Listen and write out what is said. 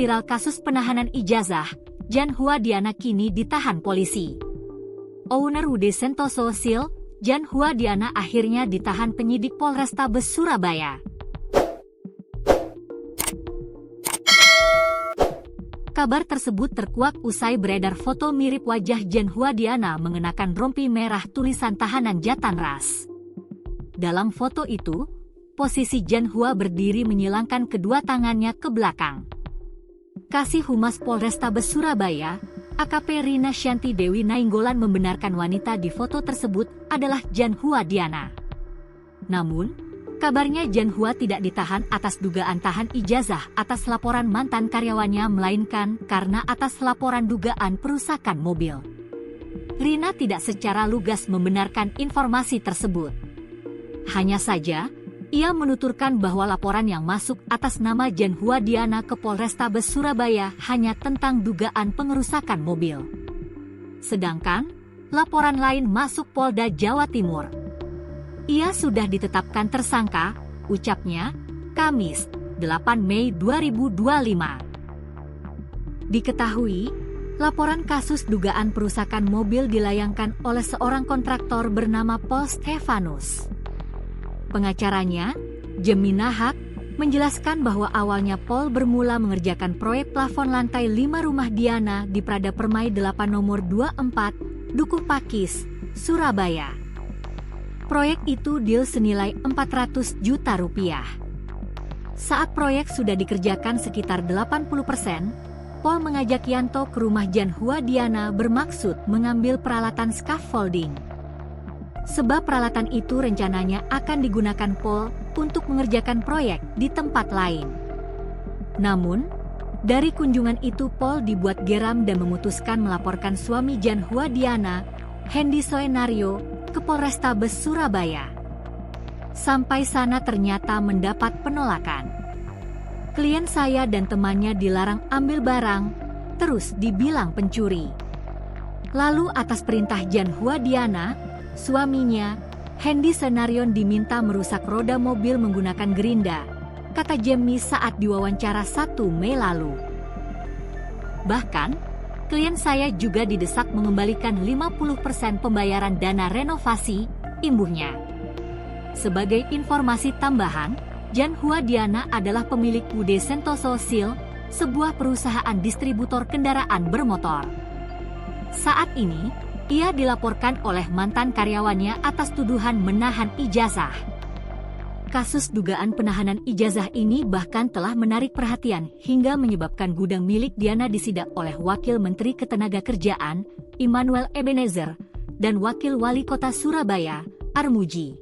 viral kasus penahanan ijazah, Jan Huadiana kini ditahan polisi. Owner UD Sentosa Sil, Jan Huadiana akhirnya ditahan penyidik Polrestabes Surabaya. Kabar tersebut terkuak usai beredar foto mirip wajah Jan Huadiana mengenakan rompi merah tulisan tahanan Jatan Ras. Dalam foto itu, posisi Jan Hua berdiri menyilangkan kedua tangannya ke belakang. Kasih Humas Polrestabes Surabaya, AKP Rina Shanti Dewi Nainggolan membenarkan wanita di foto tersebut adalah Jan Huadiana. Namun, kabarnya Jan Hua tidak ditahan atas dugaan tahan ijazah atas laporan mantan karyawannya melainkan karena atas laporan dugaan perusakan mobil. Rina tidak secara lugas membenarkan informasi tersebut. Hanya saja, ia menuturkan bahwa laporan yang masuk atas nama Jan Huadiana ke Polrestabes Surabaya hanya tentang dugaan pengerusakan mobil. Sedangkan, laporan lain masuk Polda Jawa Timur. Ia sudah ditetapkan tersangka, ucapnya, Kamis, 8 Mei 2025. Diketahui, laporan kasus dugaan perusakan mobil dilayangkan oleh seorang kontraktor bernama Paul Stefanus. Pengacaranya, Jemina Haq, menjelaskan bahwa awalnya Paul bermula mengerjakan proyek plafon lantai 5 rumah Diana di Prada Permai 8 nomor 24, Dukuh Pakis, Surabaya. Proyek itu deal senilai 400 juta rupiah. Saat proyek sudah dikerjakan sekitar 80%, Paul mengajak Yanto ke rumah Jan Huadiana bermaksud mengambil peralatan scaffolding. Sebab peralatan itu rencananya akan digunakan Paul untuk mengerjakan proyek di tempat lain. Namun, dari kunjungan itu Paul dibuat geram dan memutuskan melaporkan suami Jan Huadiana, Hendy Soenario, ke Polrestabes Surabaya. Sampai sana ternyata mendapat penolakan. Klien saya dan temannya dilarang ambil barang, terus dibilang pencuri. Lalu atas perintah Jan Huadiana, suaminya, Hendy Senarion diminta merusak roda mobil menggunakan gerinda, kata Jamie saat diwawancara 1 Mei lalu. Bahkan, klien saya juga didesak mengembalikan 50% pembayaran dana renovasi, imbuhnya. Sebagai informasi tambahan, Jan Huadiana adalah pemilik UD Sentosa Sil, sebuah perusahaan distributor kendaraan bermotor. Saat ini, ia dilaporkan oleh mantan karyawannya atas tuduhan menahan ijazah. Kasus dugaan penahanan ijazah ini bahkan telah menarik perhatian hingga menyebabkan gudang milik Diana disidak oleh Wakil Menteri Ketenagakerjaan, Immanuel Ebenezer, dan Wakil Wali Kota Surabaya, Armuji.